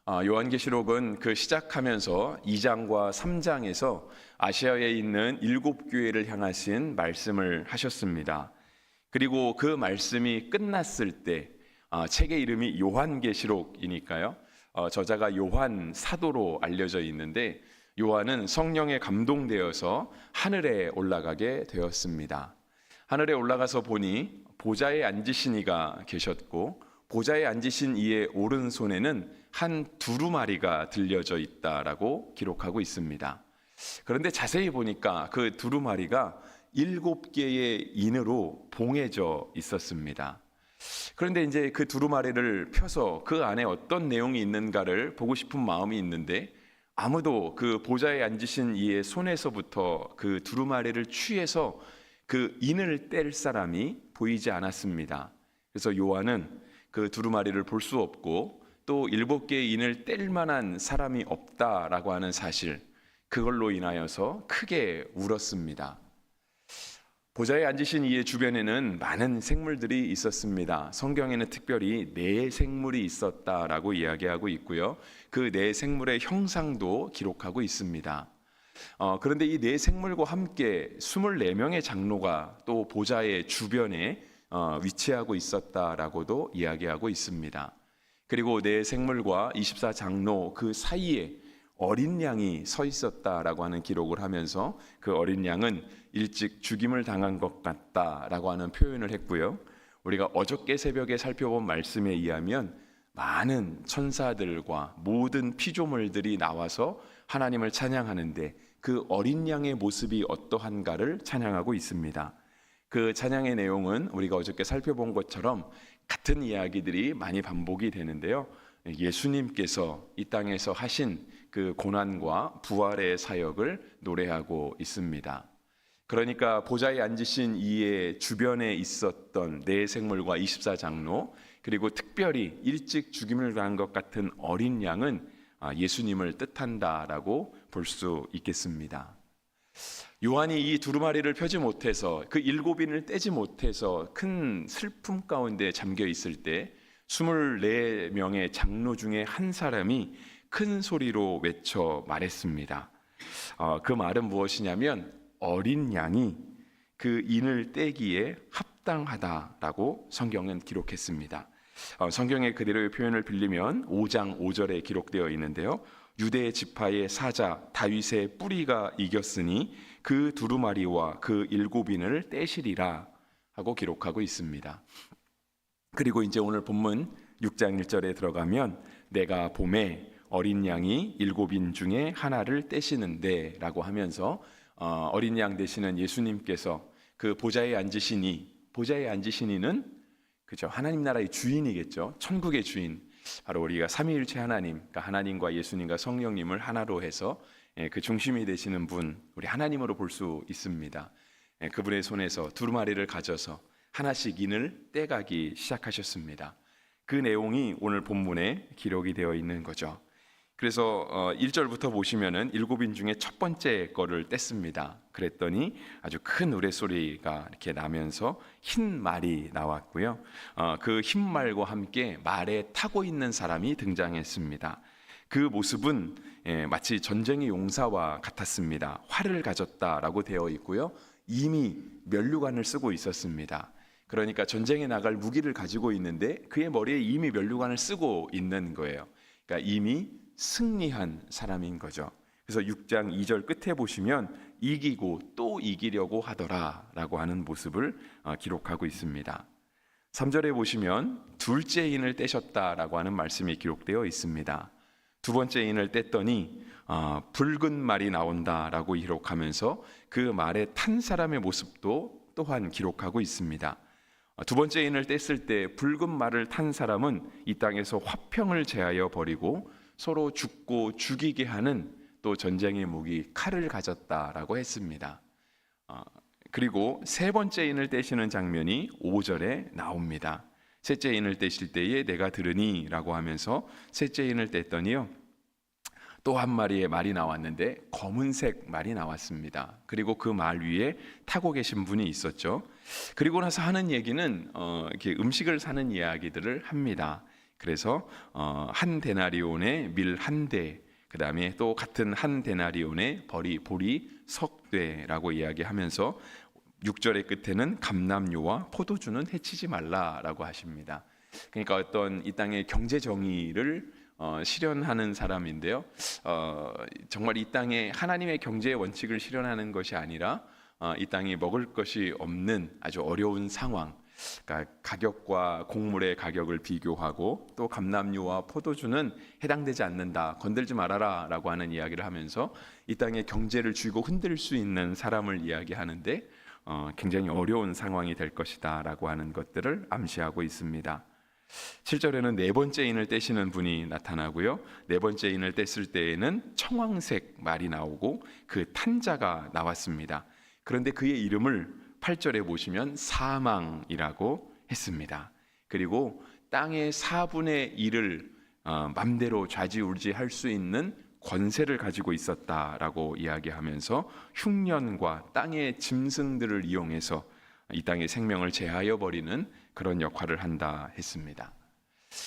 요한계시록은 그 시작하면서 2장과 3장에서 아시아에 있는 7교회를 향하신 말씀을 하셨습니다. 그리고 그 말씀이 끝났을 때 책의 이름이 요한계시록이니까요. 저자가 요한 사도로 알려져 있는데 요한은 성령에 감동되어서 하늘에 올라가게 되었습니다. 하늘에 올라가서 보니 보좌에 앉으신 이가 계셨고 보좌에 앉으신 이의 오른손에는 한 두루마리가 들려져 있다라고 기록하고 있습니다. 그런데 자세히 보니까 그 두루마리가 7개의 인으로 봉해져 있었습니다. 그런데 이제 그 두루마리를 펴서 그 안에 어떤 내용이 있는가를 보고 싶은 마음이 있는데 아무도 그 보좌에 앉으신 이의 손에서부터 그 두루마리를 취해서 그 인을 뗄 사람이 보이지 않았습니다. 그래서 요한은 그 두루마리를 볼 수 없고 또 7개의 인을 뗄 만한 사람이 없다라고 하는 사실, 그걸로 인하여서 크게 울었습니다. 보좌에 앉으신 이의 주변에는 많은 생물들이 있었습니다. 성경에는 특별히 4생물이 있었다라고 이야기하고 있고요. 그 4생물의 형상도 기록하고 있습니다. 그런데 이 4생물과 함께 24명의 장로가 또 보좌의 주변에 위치하고 있었다라고도 이야기하고 있습니다. 그리고 4생물과 24장로 그 사이에 어린 양이 서 있었다라고 하는 기록을 하면서 그 어린 양은 일찍 죽임을 당한 것 같다라고 하는 표현을 했고요. 우리가 어저께 새벽에 살펴본 말씀에 의하면 많은 천사들과 모든 피조물들이 나와서 하나님을 찬양하는데 그 어린 양의 모습이 어떠한가를 찬양하고 있습니다. 그 찬양의 내용은 우리가 어저께 살펴본 것처럼 같은 이야기들이 많이 반복이 되는데요. 예수님께서 이 땅에서 하신 그 고난과 부활의 사역을 노래하고 있습니다. 그러니까 보좌에 앉으신 이의 주변에 있었던 4생물과 24장로, 그리고 특별히 일찍 죽임을 당한 것 같은 어린 양은 예수님을 뜻한다라고 볼 수 있겠습니다. 요한이 이 두루마리를 펴지 못해서 그 7인을 떼지 못해서 큰 슬픔 가운데 잠겨 있을 때 24명의 장로 중에 한 사람이 큰 소리로 외쳐 말했습니다. 그 말은 무엇이냐면 어린 양이 그 인을 떼기에 합당하다라고 성경은 기록했습니다. 성경의 그대로의 표현을 빌리면 5장 5절에 기록되어 있는데요. 유대 지파의 사자 다윗의 뿌리가 이겼으니 그 두루마리와 그 7인을 떼시리라 하고 기록하고 있습니다. 그리고 이제 오늘 본문 6장 1절에 들어가면 내가 봄에 어린 양이 7인 중에 하나를 떼시는데 라고 하면서 어린 양 되시는 예수님께서 그 보좌에 앉으시니는 그죠, 하나님 나라의 주인이겠죠. 천국의 주인, 바로 우리가 삼위일체 하나님, 그러니까 하나님과 예수님과 성령님을 하나로 해서 그 중심이 되시는 분, 우리 하나님으로 볼 수 있습니다. 그분의 손에서 두루마리를 가져서 하나씩 인을 떼가기 시작하셨습니다. 그 내용이 오늘 본문에 기록이 되어 있는 거죠. 그래서 1절부터 보시면은 7인 중에 첫 번째 거를 뗐습니다. 그랬더니 아주 큰 우레소리가 이렇게 나면서 흰 말이 나왔고요. 그 흰 말과 함께 말에 타고 있는 사람이 등장했습니다. 그 모습은 마치 전쟁의 용사와 같았습니다. 활을 가졌다라고 되어 있고요. 이미 면류관을 쓰고 있었습니다. 그러니까 전쟁에 나갈 무기를 가지고 있는데 그의 머리에 이미 면류관을 쓰고 있는 거예요. 그러니까 이미 승리한 사람인 거죠. 그래서 6장 2절 끝에 보시면 이기고 또 이기려고 하더라라고 하는 모습을 기록하고 있습니다. 3절에 보시면 둘째 인을 떼셨다라고 하는 말씀이 기록되어 있습니다. 두 번째 인을 뗐더니 붉은 말이 나온다라고 기록하면서 그 말에 탄 사람의 모습도 또한 기록하고 있습니다. 두 번째 인을 뗐을 때 붉은 말을 탄 사람은 이 땅에서 화평을 제하여 버리고 서로 죽고 죽이게 하는 또 전쟁의 무기 칼을 가졌다라고 했습니다. 그리고 세 번째 인을 떼시는 장면이 5절에 나옵니다. 셋째 인을 떼실 때에 내가 들으니 라고 하면서 셋째 인을 뗐더니요, 또 한 마리의 말이 나왔는데 검은색 말이 나왔습니다. 그리고 그 말 위에 타고 계신 분이 있었죠. 그리고 나서 하는 얘기는 이렇게 음식을 사는 이야기들을 합니다. 그래서 한 데나리온의 밀 한 대, 그 다음에 또 같은 한 데나리온의 보리 석 대라고 이야기하면서 6절의 끝에는 감람류와 포도주는 해치지 말라라고 하십니다. 그러니까 어떤 이 땅의 경제 정의를 실현하는 사람인데요. 정말 이 땅에 하나님의 경제의 원칙을 실현하는 것이 아니라 이 땅에 먹을 것이 없는 아주 어려운 상황, 그러니까 가격과 곡물의 가격을 비교하고 또 감람류와 포도주는 해당되지 않는다, 건들지 말아라라고 하는 이야기를 하면서 이 땅의 경제를 쥐고 흔들 수 있는 사람을 이야기하는데 굉장히 어려운 상황이 될 것이다라고 하는 것들을 암시하고 있습니다. 7절에는 네 번째 인을 떼시는 분이 나타나고요. 네 번째 인을 뗐을 때에는 청황색 말이 나오고 그 탄자가 나왔습니다. 그런데 그의 이름을 8절에 보시면 사망이라고 했습니다. 그리고 땅의 4분의 1을 맘대로 좌지우지할 수 있는 권세를 가지고 있었다라고 이야기하면서 흉년과 땅의 짐승들을 이용해서 이 땅의 생명을 제하여 버리는 그런 역할을 한다 했습니다.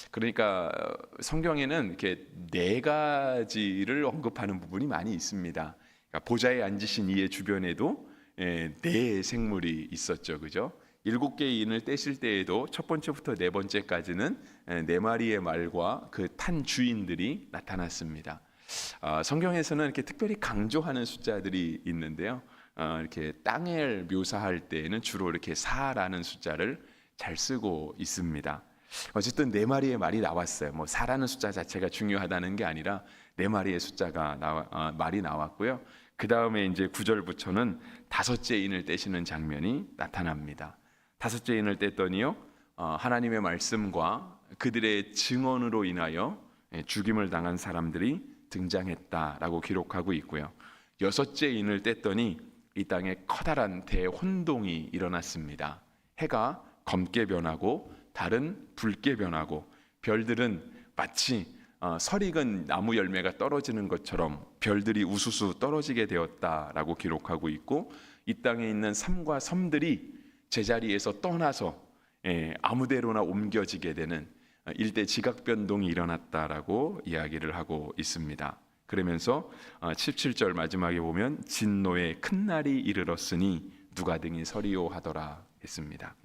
그러니까 성경에는 이렇게 네 가지를 언급하는 부분이 많이 있습니다. 그러니까 보좌에 앉으신 이의 주변에도 네 생물이 있었죠, 그죠? 7개의 인을 떼실 때에도 첫 번째부터 네 번째까지는 네 마리의 말과 그 탄 주인들이 나타났습니다. 성경에서는 이렇게 특별히 강조하는 숫자들이 있는데요. 이렇게 땅을 묘사할 때에는 주로 이렇게 4라는 숫자를 잘 쓰고 있습니다. 어쨌든 네 마리의 말이 나왔어요. 뭐 4라는 숫자 자체가 중요하다는 게 아니라 네 마리의 숫자가 말이 나왔고요. 그 다음에 이제 9절부터는 5째 인을 떼시는 장면이 나타납니다. 5째 인을 뗐더니요, 하나님의 말씀과 그들의 증언으로 인하여 죽임을 당한 사람들이 등장했다라고 기록하고 있고요. 6째 인을 뗐더니 이 땅에 커다란 대혼동이 일어났습니다. 해가 검게 변하고 달은 붉게 변하고 별들은 마치 설익은 나무 열매가 떨어지는 것처럼 별들이 우수수 떨어지게 되었다라고 기록하고 있고, 이 땅에 있는 산과 섬들이 제자리에서 떠나서 아무데로나 옮겨지게 되는 일대 지각 변동이 일어났다라고 이야기를 하고 있습니다. 그러면서 17절 마지막에 보면 진노의 큰 날이 이르렀으니 누가 등이 서리오 하더라 했습니다.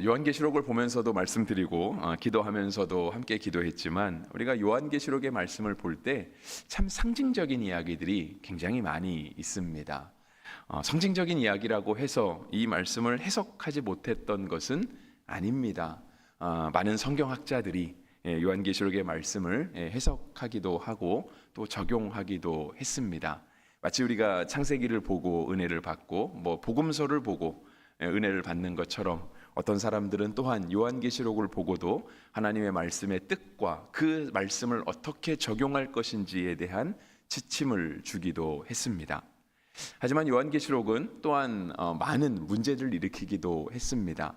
요한계시록을 보면서도 말씀드리고 기도하면서도 함께 기도했지만, 우리가 요한계시록의 말씀을 볼 때 참 상징적인 이야기들이 굉장히 많이 있습니다. 상징적인 이야기라고 해서 이 말씀을 해석하지 못했던 것은 아닙니다. 많은 성경학자들이 요한계시록의 말씀을 해석하기도 하고 또 적용하기도 했습니다. 마치 우리가 창세기를 보고 은혜를 받고 뭐 복음서를 보고 은혜를 받는 것처럼, 어떤 사람들은 또한 요한계시록을 보고도 하나님의 말씀의 뜻과 그 말씀을 어떻게 적용할 것인지에 대한 지침을 주기도 했습니다. 하지만 요한계시록은 또한 많은 문제를 일으키기도 했습니다.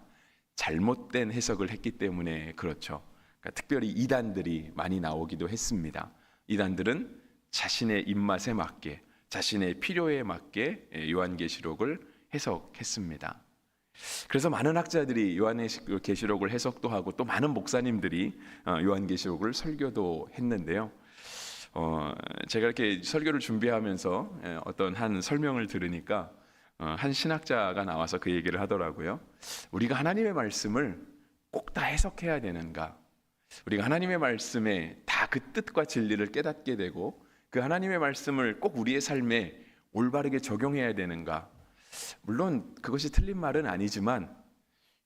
잘못된 해석을 했기 때문에 그렇죠. 그러니까 특별히 이단들이 많이 나오기도 했습니다. 이단들은 자신의 입맛에 맞게, 자신의 필요에 맞게 요한계시록을 해석했습니다. 그래서 많은 학자들이 요한계시록을 해석도 하고 또 많은 목사님들이 요한계시록을 설교도 했는데요. 제가 이렇게 설교를 준비하면서 어떤 한 설명을 들으니까 한 신학자가 나와서 그 얘기를 하더라고요. 우리가 하나님의 말씀을 꼭 다 해석해야 되는가? 우리가 하나님의 말씀에 다 그 뜻과 진리를 깨닫게 되고 그 하나님의 말씀을 꼭 우리의 삶에 올바르게 적용해야 되는가? 물론 그것이 틀린 말은 아니지만,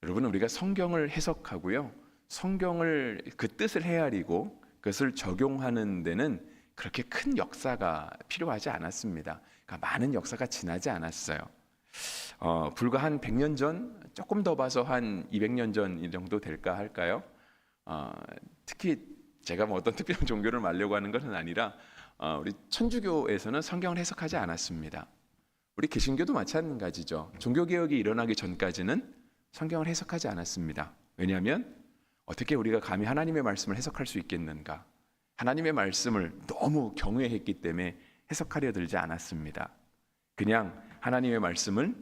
여러분, 우리가 성경을 해석하고요, 성경을 그 뜻을 헤아리고 그것을 적용하는 데는 그렇게 큰 역사가 필요하지 않았습니다. 그러니까 많은 역사가 지나지 않았어요. 불과 한 100년 전, 조금 더 봐서 한 200년 전 이 정도 될까 할까요? 특히 제가 뭐 어떤 특별한 종교를 말려고 하는 것은 아니라 우리 천주교에서는 성경을 해석하지 않았습니다. 우리 개신교도 마찬가지죠. 종교개혁이 일어나기 전까지는 성경을 해석하지 않았습니다. 왜냐하면 어떻게 우리가 감히 하나님의 말씀을 해석할 수 있겠는가? 하나님의 말씀을 너무 경외했기 때문에 해석하려 들지 않았습니다. 그냥 하나님의 말씀을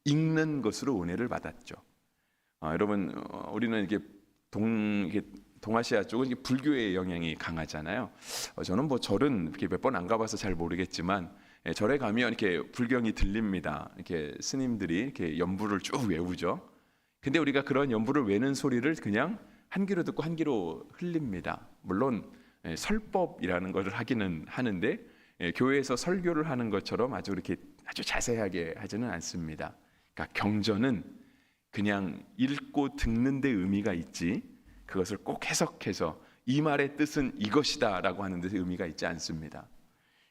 읽는 것으로 은혜를 받았죠. 여러분, 우리는 이게 이게 동아시아 쪽은 이게 불교의 영향이 강하잖아요. 저는 뭐 절은 이렇게 몇 번 안 가봐서 잘 모르겠지만 절에 가면 이렇게 불경이 들립니다. 이렇게 스님들이 이렇게 연부를 쭉 외우죠. 근데 우리가 그런 연부를 외는 소리를 그냥 한 귀로 듣고 한 귀로 흘립니다. 물론 설법이라는 것을 하기는 하는데 교회에서 설교를 하는 것처럼 아주 이렇게 아주 자세하게 하지는 않습니다. 그러니까 경전은 그냥 읽고 듣는 데 의미가 있지 그것을 꼭 해석해서 이 말의 뜻은 이것이다라고 하는 데 의미가 있지 않습니다.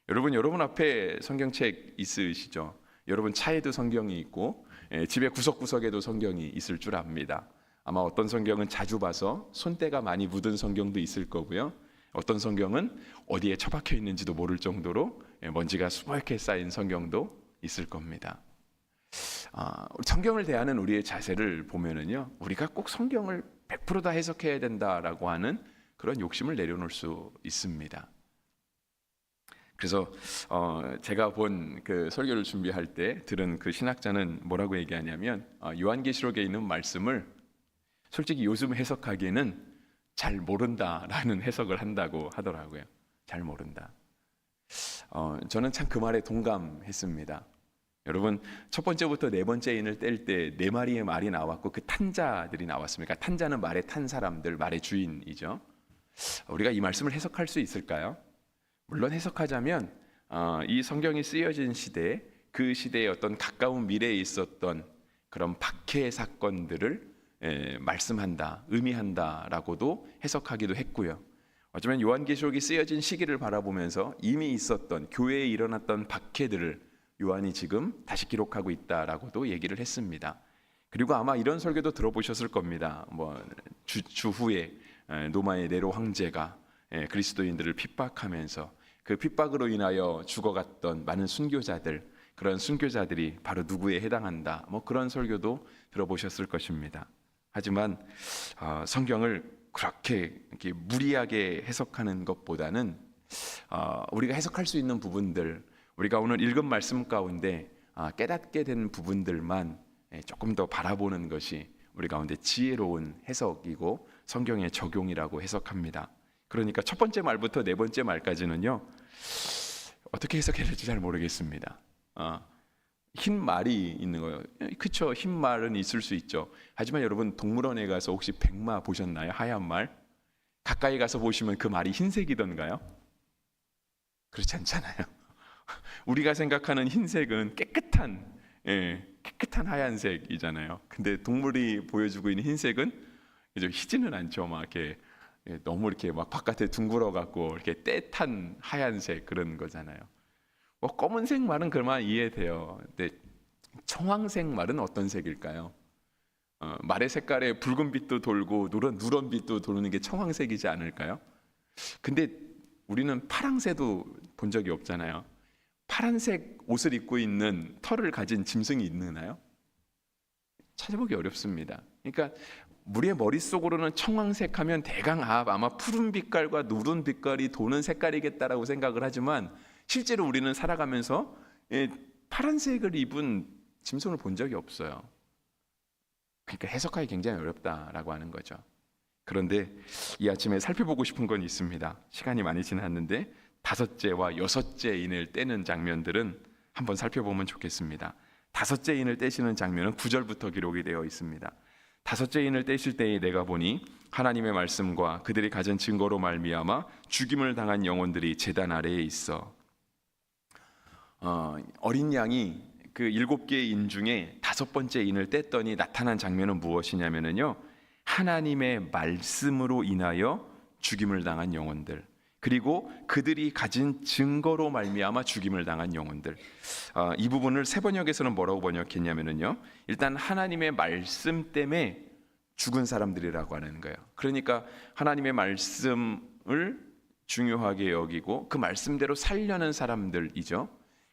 여러분 앞에 성경책 있으시죠? 여러분 차에도 성경이 있고 집에 구석구석에도 성경이 있을 줄 압니다. 아마 어떤 성경은 자주 봐서 손때가 많이 묻은 성경도 있을 거고요. 어떤 성경은 어디에 처박혀 있는지도 모를 정도로 먼지가 수북하게 쌓인 성경도 있을 겁니다. 성경을 대하는 우리의 자세를 보면은요, 우리가 꼭 성경을 100% 다 해석해야 된다라고 하는 그런 욕심을 내려놓을 수 있습니다. 그래서 제가 본 그 설교를 준비할 때 들은 그 신학자는 뭐라고 얘기하냐면 요한계시록에 있는 말씀을 솔직히 요즘 해석하기에는 잘 모른다라는 해석을 한다고 하더라고요. 잘 모른다. 저는 참 그 말에 동감했습니다. 여러분 첫 번째부터 네 번째 인을 뗄 때 네 마리의 말이 나왔고 그 탄자들이 나왔습니까? 탄자는 말에 탄 사람들, 말의 주인이죠. 우리가 이 말씀을 해석할 수 있을까요? 물론 해석하자면 이 성경이 쓰여진 시대, 그 시대의 어떤 가까운 미래에 있었던 그런 박해 사건들을 말씀한다, 의미한다라고도 해석하기도 했고요. 어쩌면 요한계시록이 쓰여진 시기를 바라보면서 이미 있었던 교회에 일어났던 박해들을 요한이 지금 다시 기록하고 있다라고도 얘기를 했습니다. 그리고 아마 이런 설교도 들어보셨을 겁니다. 주후에 로마의 네로 황제가 그리스도인들을 핍박하면서 그 핍박으로 인하여 죽어갔던 많은 순교자들, 그런 순교자들이 바로 누구에 해당한다. 그런 설교도 들어보셨을 것입니다. 하지만 성경을 그렇게 이렇게 무리하게 해석하는 것보다는 우리가 해석할 수 있는 부분들, 우리가 오늘 읽은 말씀 가운데 깨닫게 된 부분들만 조금 더 바라보는 것이 우리 가운데 지혜로운 해석이고 성경의 적용이라고 해석합니다. 그러니까 첫 번째 말부터 네 번째 말까지는요, 어떻게 해석해야 될지 잘 모르겠습니다. 흰 말이 있는 거예요. 그렇죠. 흰 말은 있을 수 있죠. 하지만 여러분 동물원에 가서 혹시 백마 보셨나요? 하얀 말? 가까이 가서 보시면 그 말이 흰색이던가요? 그렇지 않잖아요. 우리가 생각하는 흰색은 깨끗한 하얀색이잖아요. 근데 동물이 보여주고 있는 흰색은 희지는 않죠. 막 이렇게 너무 이렇게 막 바깥에 둥글어 갖고 이렇게 떼탄 하얀색 그런 거잖아요. 검은색 말은 그만 이해돼요. 근데 청황색 말은 어떤 색일까요? 말의 색깔에 붉은 빛도 돌고 누런 빛도 도는 게 청황색이지 않을까요? 근데 우리는 파랑새도 본 적이 없잖아요. 파란색 옷을 입고 있는 털을 가진 짐승이 있나요? 찾아보기 어렵습니다. 그러니까 우리의 머릿속으로는 청황색 하면 대강 아마 푸른 빛깔과 누런 빛깔이 도는 색깔이겠다라고 생각을 하지만 실제로 우리는 살아가면서 파란색을 입은 짐승을 본 적이 없어요. 그러니까 해석하기 굉장히 어렵다라고 하는 거죠. 그런데 이 아침에 살펴보고 싶은 건 있습니다. 시간이 많이 지났는데 5째와 6째 인을 떼는 장면들은 한번 살펴보면 좋겠습니다. 5째 인을 떼시는 장면은 9절부터 기록이 되어 있습니다. 5째 인을 떼실 때에 내가 보니 하나님의 말씀과 그들이 가진 증거로 말미암아 죽임을 당한 영혼들이 제단 아래에 있어. 어린 양이 그 7개의 인 중에 5번째 인을 뗐더니 나타난 장면은 무엇이냐면요, 하나님의 말씀으로 인하여 죽임을 당한 영혼들, 그리고 그들이 가진 증거로 말미암아 죽임을 당한 영혼들. 이 부분을 새 번역에서는 뭐라고 번역했냐면요, 일단 하나님의 말씀 때문에 죽은 사람들이라고 하는 거예요. 그러니까 하나님의 말씀을 중요하게 여기고 그 말씀대로 살려는 사람들이죠.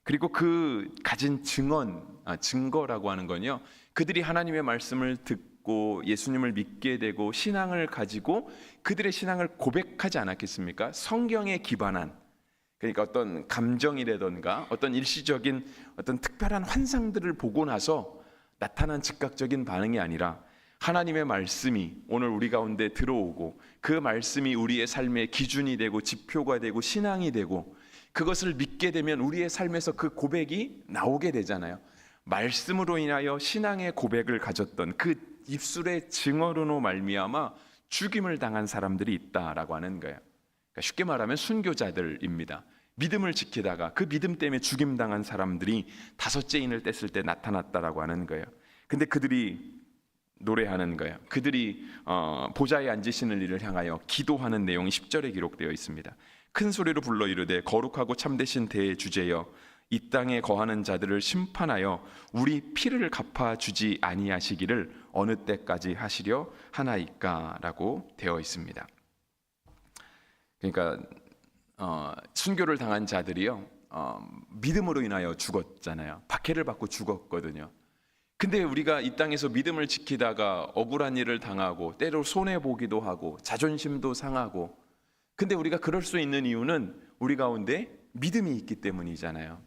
그리고 그 가진 증거라고 하는 건요, 그들이 하나님의 말씀을 듣고 예수님을 믿게 되고 신앙을 가지고 그들의 신앙을 고백하지 않았겠습니까? 성경에 기반한, 그러니까 어떤 감정이라던가 어떤 일시적인 어떤 특별한 환상들을 보고 나서 나타난 즉각적인 반응이 아니라 하나님의 말씀이 오늘 우리 가운데 들어오고 그 말씀이 우리의 삶의 기준이 되고 지표가 되고 신앙이 되고 그것을 믿게 되면 우리의 삶에서 그 고백이 나오게 되잖아요. 말씀으로 인하여 신앙의 고백을 가졌던 그 입술의 증언으로 말미암아 죽임을 당한 사람들이 있다라고 하는 거예요. 그러니까 쉽게 말하면 순교자들입니다. 믿음을 지키다가 그 믿음 때문에 죽임당한 사람들이 다섯째 인을 뗐을 때 나타났다라고 하는 거예요. 근데 그들이 노래하는 거예요. 그들이 보좌에 앉으시는 이를 향하여 기도하는 내용이 10절에 기록되어 있습니다. 큰 소리로 불러 이르되 거룩하고 참되신 대주제여 이 땅에 거하는 자들을 심판하여 우리 피를 갚아주지 아니하시기를 어느 때까지 하시려 하나이까라고 되어 있습니다. 그러니까 순교를 당한 자들이요 믿음으로 인하여 죽었잖아요. 박해를 받고 죽었거든요. 근데 우리가 이 땅에서 믿음을 지키다가 억울한 일을 당하고 때로 손해보기도 하고 자존심도 상하고, 근데 우리가 그럴 수 있는 이유는 우리 가운데 믿음이 있기 때문이잖아요.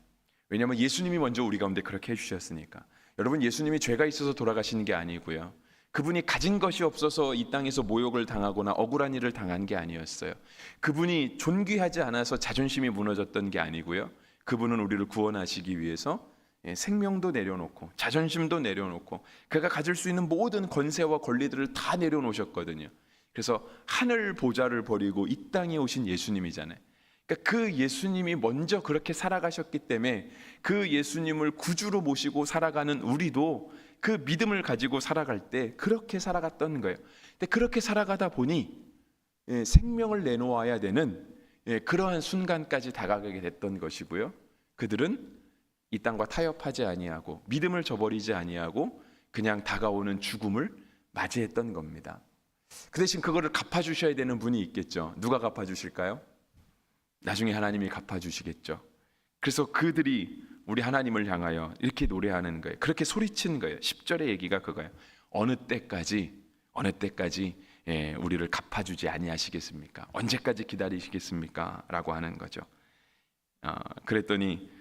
왜냐하면 예수님이 먼저 우리 가운데 그렇게 해주셨으니까. 여러분, 예수님이 죄가 있어서 돌아가시는 게 아니고요, 그분이 가진 것이 없어서 이 땅에서 모욕을 당하거나 억울한 일을 당한 게 아니었어요. 그분이 존귀하지 않아서 자존심이 무너졌던 게 아니고요, 그분은 우리를 구원하시기 위해서 생명도 내려놓고 자존심도 내려놓고 그가 가질 수 있는 모든 권세와 권리들을 다 내려놓으셨거든요. 그래서 하늘 보좌를 버리고 이 땅에 오신 예수님이잖아요. 그러니까 그 예수님이 먼저 그렇게 살아가셨기 때문에 그 예수님을 구주로 모시고 살아가는 우리도 그 믿음을 가지고 살아갈 때 그렇게 살아갔던 거예요. 근데 그렇게 살아가다 보니 생명을 내놓아야 되는 그러한 순간까지 다가가게 됐던 것이고요, 그들은 이 땅과 타협하지 아니하고 믿음을 저버리지 아니하고 그냥 다가오는 죽음을 맞이했던 겁니다. 그 대신 그거를 갚아주셔야 되는 분이 있겠죠. 누가 갚아주실까요? 나중에 하나님이 갚아주시겠죠. 그래서 그들이 우리 하나님을 향하여 이렇게 노래하는 거예요. 그렇게 소리친 거예요. 10절의 얘기가 그거예요. 어느 때까지 우리를 갚아주지 아니하시겠습니까? 언제까지 기다리시겠습니까? 라고 하는 거죠. 그랬더니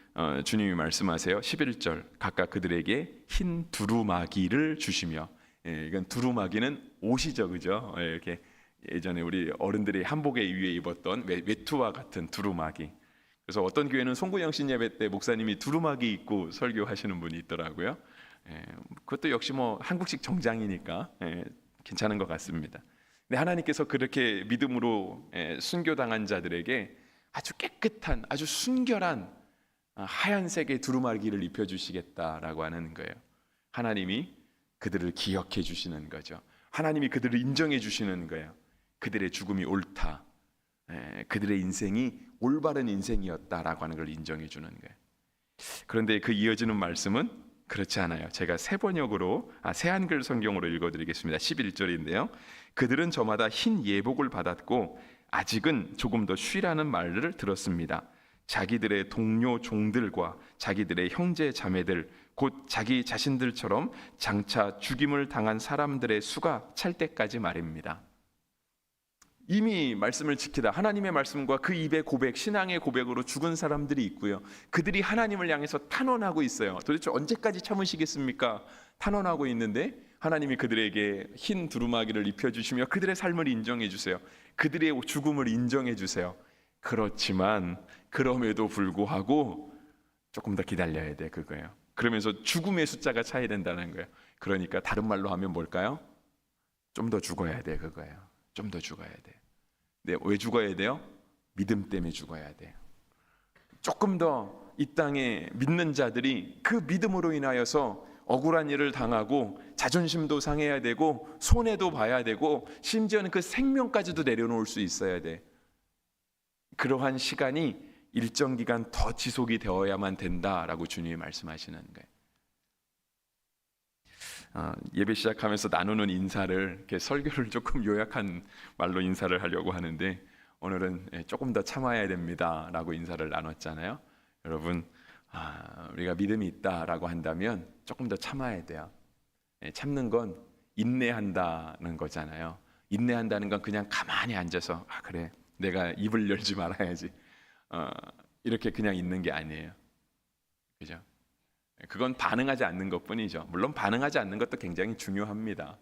주님이 말씀하세요. 11절 각각 그들에게 흰 두루마기를 주시며, 이건 두루마기는 옷이죠, 그죠? 이렇게 예전에 우리 어른들이 한복에 위에 입었던 외투와 같은 두루마기. 그래서 어떤 교회는 송구영신 예배 때 목사님이 두루마기 입고 설교하시는 분이 있더라고요. 그것도 역시 뭐 한국식 정장이니까 괜찮은 것 같습니다. 근데 하나님께서 그렇게 믿음으로 순교당한 자들에게 아주 깨끗한, 아주 순결한 하얀색의 두루마기를 입혀주시겠다라고 하는 거예요. 하나님이 그들을 기억해 주시는 거죠. 하나님이 그들을 인정해 주시는 거예요. 그들의 죽음이 옳다, 그들의 인생이 올바른 인생이었다라고 하는 걸 인정해 주는 거예요. 그런데 그 이어지는 말씀은 그렇지 않아요. 제가 새 번역으로 새 한글 성경으로 읽어드리겠습니다. 11절인데요. 그들은 저마다 흰 예복을 받았고 아직은 조금 더 쉬라는 말을 들었습니다. 자기들의 동료 종들과 자기들의 형제 자매들 곧 자기 자신들처럼 장차 죽임을 당한 사람들의 수가 찰 때까지 말입니다. 이미 말씀을 지키다 하나님의 말씀과 그 입의 고백, 신앙의 고백으로 죽은 사람들이 있고요, 그들이 하나님을 향해서 탄원하고 있어요. 도대체 언제까지 참으시겠습니까? 탄원하고 있는데 하나님이 그들에게 흰 두루마기를 입혀주시며 그들의 삶을 인정해 주세요. 그들의 죽음을 인정해 주세요. 그렇지만 그럼에도 불구하고 조금 더 기다려야 돼, 그거예요. 그러면서 죽음의 숫자가 차야 된다는 거예요. 그러니까 다른 말로 하면 뭘까요? 좀 더 죽어야 돼, 그거예요. 좀 더 죽어야 돼. 네, 왜 죽어야 돼요? 믿음 때문에 죽어야 돼요. 조금 더 이 땅에 믿는 자들이 그 믿음으로 인하여서 억울한 일을 당하고 자존심도 상해야 되고 손해도 봐야 되고 심지어는 그 생명까지도 내려놓을 수 있어야 돼. 그러한 시간이 일정 기간 더 지속이 되어야만 된다라고 주님이 말씀하시는 거예요. 예배 시작하면서 나누는 인사를 이렇게 설교를 조금 요약한 말로 인사를 하려고 하는데, 오늘은 조금 더 참아야 됩니다라고 인사를 나눴잖아요. 여러분, 우리가 믿음이 있다라고 한다면 조금 더 참아야 돼요. 참는 건 인내한다는 거잖아요. 인내한다는 건 그냥 가만히 앉아서 그래, 내가 입을 열지 말아야지, 이렇게 그냥 있는 게 아니에요. 그죠? 그건 반응하지 않는 것뿐이죠. 물론 반응하지 않는 것도 굉장히 중요합니다.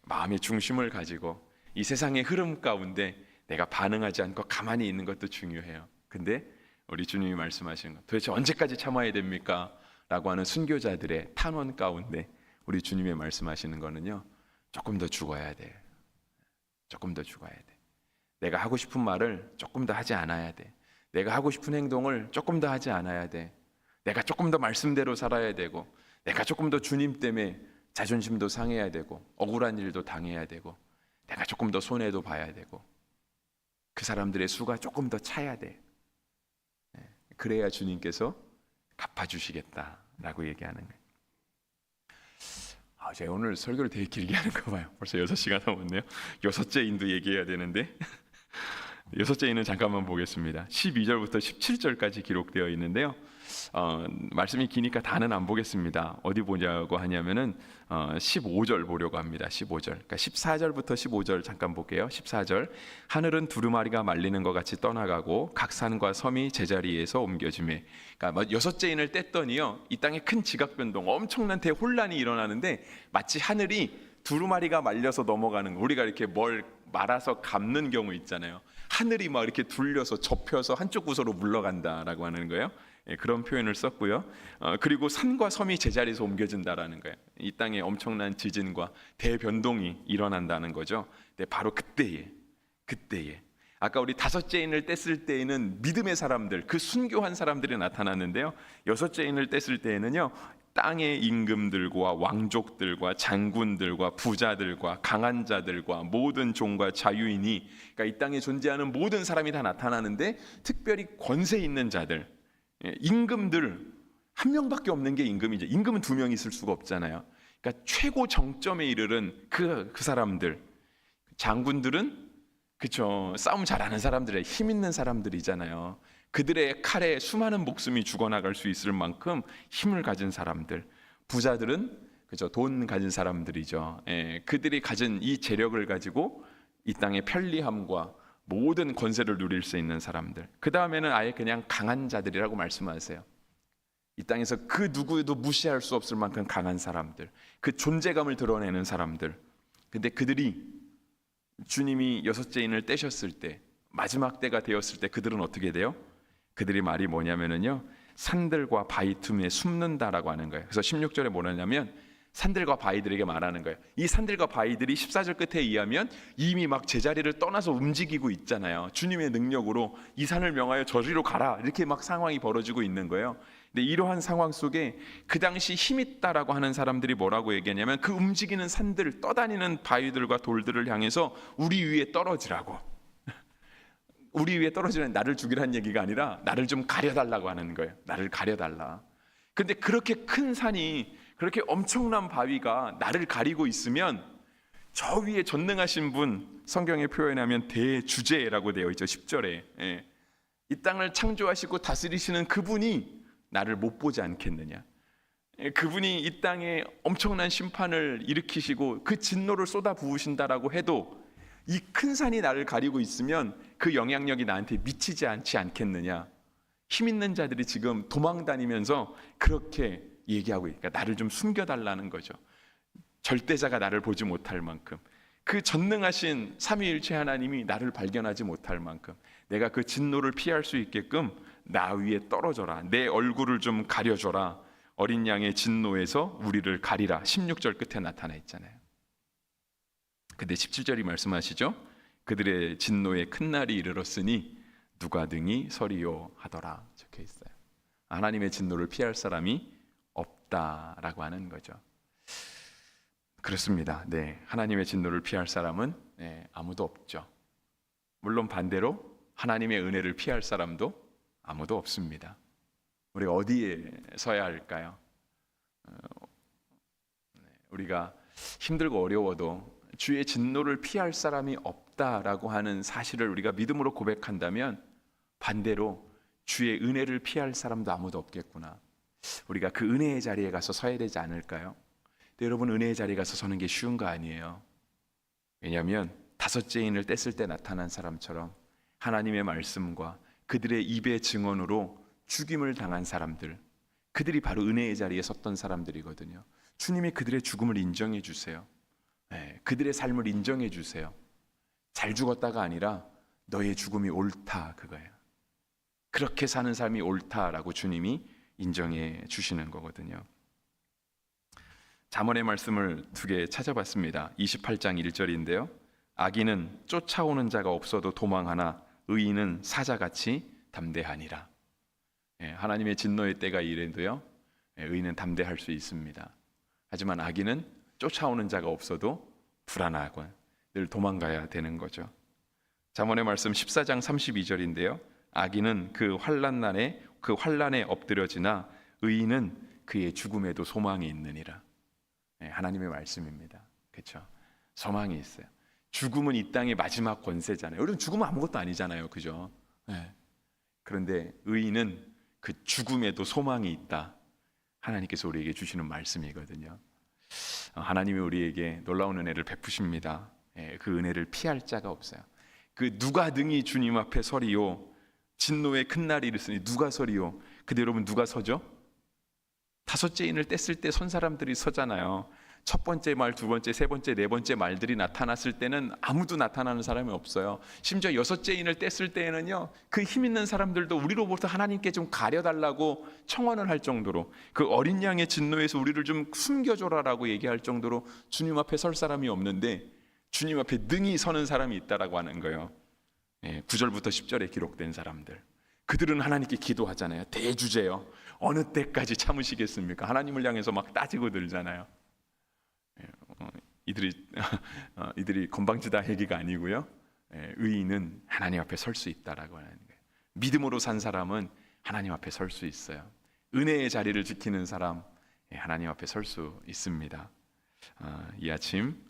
마음의 중심을 가지고 이 세상의 흐름 가운데 내가 반응하지 않고 가만히 있는 것도 중요해요. 근데 우리 주님이 말씀하시는 것, 도대체 언제까지 참아야 됩니까? 라고 하는 순교자들의 탄원 가운데 우리 주님이 말씀하시는 거는요, 조금 더 죽어야 돼. 조금 더 죽어야 돼. 내가 하고 싶은 말을 조금 더 하지 않아야 돼. 내가 하고 싶은 행동을 조금 더 하지 않아야 돼. 내가 조금 더 말씀대로 살아야 되고, 내가 조금 더 주님 때문에 자존심도 상해야 되고, 억울한 일도 당해야 되고, 내가 조금 더 손해도 봐야 되고, 그 사람들의 수가 조금 더 차야 돼. 그래야 주님께서 갚아주시겠다라고 얘기하는 거예요. 제가 오늘 설교를 되게 길게 하는 거 봐요. 벌써 6시간 넘었네요. 여섯째 인도 얘기해야 되는데 여섯째 인은 잠깐만 보겠습니다. 12절부터 17절까지 기록되어 있는데요. 말씀이 기니까 다는 안 보겠습니다. 어디 보냐고 하냐면은 15절 보려고 합니다. 15절. 그러니까 14절부터 15절 잠깐 볼게요. 14절. 하늘은 두루마리가 말리는 것 같이 떠나가고 각 산과 섬이 제자리에서 옮겨지매. 그러니까 여섯째 인을 뗐더니요, 이 땅에 큰 지각 변동, 엄청난 대혼란이 일어나는데 마치 하늘이 두루마리가 말려서 넘어가는 거. 우리가 이렇게 뭘 말아서 감는 경우 있잖아요. 하늘이 막 이렇게 둘려서 접혀서 한쪽 구석으로 물러간다라고 하는 거예요. 그런 표현을 썼고요. 그리고 산과 섬이 제자리에서 옮겨진다라는 거예요. 이 땅에 엄청난 지진과 대변동이 일어난다는 거죠. 근데 바로 그때에 아까 우리 다섯째 인을 뗐을 때에는 믿음의 사람들, 그 순교한 사람들이 나타났는데요. 여섯째 인을 뗐을 때에는요, 땅의 임금들과 왕족들과 장군들과 부자들과 강한 자들과 모든 종과 자유인이, 그러니까 이 땅에 존재하는 모든 사람이 다 나타나는데, 특별히 권세 있는 자들, 임금들, 한 명밖에 없는 게 임금이죠. 임금은 2명 있을 수가 없잖아요. 그러니까 최고 정점에 이르른 그 사람들, 장군들은 그렇죠, 싸움 잘하는 사람들의 힘 있는 사람들이잖아요. 그들의 칼에 수많은 목숨이 죽어나갈 수 있을 만큼 힘을 가진 사람들, 부자들은 그죠, 돈 가진 사람들이죠. 그들이 가진 이 재력을 가지고 이 땅의 편리함과 모든 권세를 누릴 수 있는 사람들. 그 다음에는 아예 그냥 강한 자들이라고 말씀하세요. 이 땅에서 그 누구에도 무시할 수 없을 만큼 강한 사람들, 그 존재감을 드러내는 사람들. 근데 그들이 주님이 여섯째 인을 떼셨을 때, 마지막 때가 되었을 때 그들은 어떻게 돼요? 그들이 말이 뭐냐면은요, 산들과 바위 틈에 숨는다라고 하는 거예요. 그래서 16절에 뭐냐면 산들과 바위들에게 말하는 거예요. 이 산들과 바위들이 14절 끝에 의하면 이미 막 제자리를 떠나서 움직이고 있잖아요. 주님의 능력으로 이 산을 명하여 저리로 가라, 이렇게 막 상황이 벌어지고 있는 거예요. 근데 이러한 상황 속에 그 당시 힘있다라고 하는 사람들이 뭐라고 얘기하냐면, 그 움직이는 산들, 떠다니는 바위들과 돌들을 향해서 우리 위에 떨어지라고, 우리 위에 떨어지는, 나를 죽이라는 얘기가 아니라 나를 좀 가려달라고 하는 거예요. 나를 가려달라. 근데 그렇게 큰 산이, 그렇게 엄청난 바위가 나를 가리고 있으면 저 위에 전능하신 분, 성경에 표현하면 대주제라고 되어 있죠. 10절에. 이 땅을 창조하시고 다스리시는 그분이 나를 못 보지 않겠느냐. 그분이 이 땅에 엄청난 심판을 일으키시고 그 진노를 쏟아 부으신다라고 해도 이 큰 산이 나를 가리고 있으면 그 영향력이 나한테 미치지 않지 않겠느냐. 힘 있는 자들이 지금 도망 다니면서 그렇게 얘기하고 있으니까 나를 좀 숨겨달라는 거죠. 절대자가 나를 보지 못할 만큼, 그 전능하신 삼위일체 하나님이 나를 발견하지 못할 만큼, 내가 그 진노를 피할 수 있게끔 나 위에 떨어져라, 내 얼굴을 좀 가려줘라. 어린 양의 진노에서 우리를 가리라. 16절 끝에 나타나 있잖아요. 근데 17절이 말씀하시죠. 그들의 진노의 큰 날이 이르렀으니 누가 등이 서리요 하더라 적혀 있어요. 하나님의 진노를 피할 사람이 없다라고 하는 거죠. 그렇습니다. 네, 하나님의 진노를 피할 사람은 아무도 없죠. 물론 반대로 하나님의 은혜를 피할 사람도 아무도 없습니다. 우리가 어디에 서야 할까요? 우리가 힘들고 어려워도 주의 진노를 피할 사람이 없다라고 하는 사실을 우리가 믿음으로 고백한다면, 반대로 주의 은혜를 피할 사람도 아무도 없겠구나. 우리가 그 은혜의 자리에 가서 서야 되지 않을까요? 근데 여러분, 은혜의 자리에 가서 서는 게 쉬운 거 아니에요. 왜냐하면 다섯째 인을 뗐을 때 나타난 사람처럼 하나님의 말씀과 그들의 입의 증언으로 죽임을 당한 사람들, 그들이 바로 은혜의 자리에 섰던 사람들이거든요. 주님이 그들의 죽음을 인정해 주세요. 그들의 삶을 인정해 주세요. 잘 죽었다가 아니라 너의 죽음이 옳다, 그거예요. 그렇게 사는 삶이 옳다라고 주님이 인정해 주시는 거거든요. 잠언의 말씀을 두 개 찾아봤습니다. 28장 1절인데요. 악인은 쫓아오는 자가 없어도 도망하나 의인은 사자같이 담대하니라. 하나님의 진노의 때가 이래도요, 의인은 담대할 수 있습니다. 하지만 악인은 쫓아오는 자가 없어도 불안하고 늘 도망가야 되는 거죠. 잠언의 말씀 14장 32절인데요. 악인은 그 환난에 엎드려지나 의인은 그의 죽음에도 소망이 있느니라. 하나님의 말씀입니다. 그렇죠? 소망이 있어요. 죽음은 이 땅의 마지막 권세잖아요. 여러분, 죽음은 아무것도 아니잖아요. 그죠? 그런데 의인은 그 죽음에도 소망이 있다. 하나님께서 우리에게 주시는 말씀이거든요. 하나님이 우리에게 놀라운 은혜를 베푸십니다. 그 은혜를 피할 자가 없어요. 그 누가 능히 주님 앞에 서리요? 진노의 큰 날이 이르으니 누가 서리요? 근데 여러분, 누가 서죠? 다섯째 인을 뗐을 때 선 사람들이 서잖아요. 첫 번째 말, 두 번째, 세 번째, 네 번째 말들이 나타났을 때는 아무도 나타나는 사람이 없어요. 심지어 여섯째 인을 뗐을 때에는요, 그 힘 있는 사람들도 우리로부터 하나님께 좀 가려달라고 청원을 할 정도로, 그 어린 양의 진노에서 우리를 좀 숨겨줘라라고 얘기할 정도로 주님 앞에 설 사람이 없는데 주님 앞에 능히 서는 사람이 있다라고 하는 거예요. 9절부터 10절에 기록된 사람들, 그들은 하나님께 기도하잖아요. 대주제요. 어느 때까지 참으시겠습니까? 하나님을 향해서 막 따지고 들잖아요. 이들이 건방지다 얘기가 아니고요. 의인은 하나님 앞에 설 수 있다라고 하는 거예요. 믿음으로 산 사람은 하나님 앞에 설 수 있어요. 은혜의 자리를 지키는 사람, 하나님 앞에 설 수 있습니다. 이 아침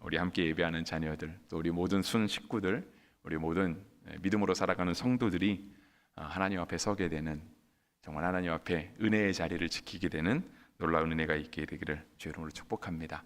우리 함께 예배하는 자녀들, 또 우리 모든 순 식구들, 우리 모든 믿음으로 살아가는 성도들이 하나님 앞에 서게 되는, 정말 하나님 앞에 은혜의 자리를 지키게 되는 놀라운 은혜가 있게 되기를 주의 이름으로 축복합니다.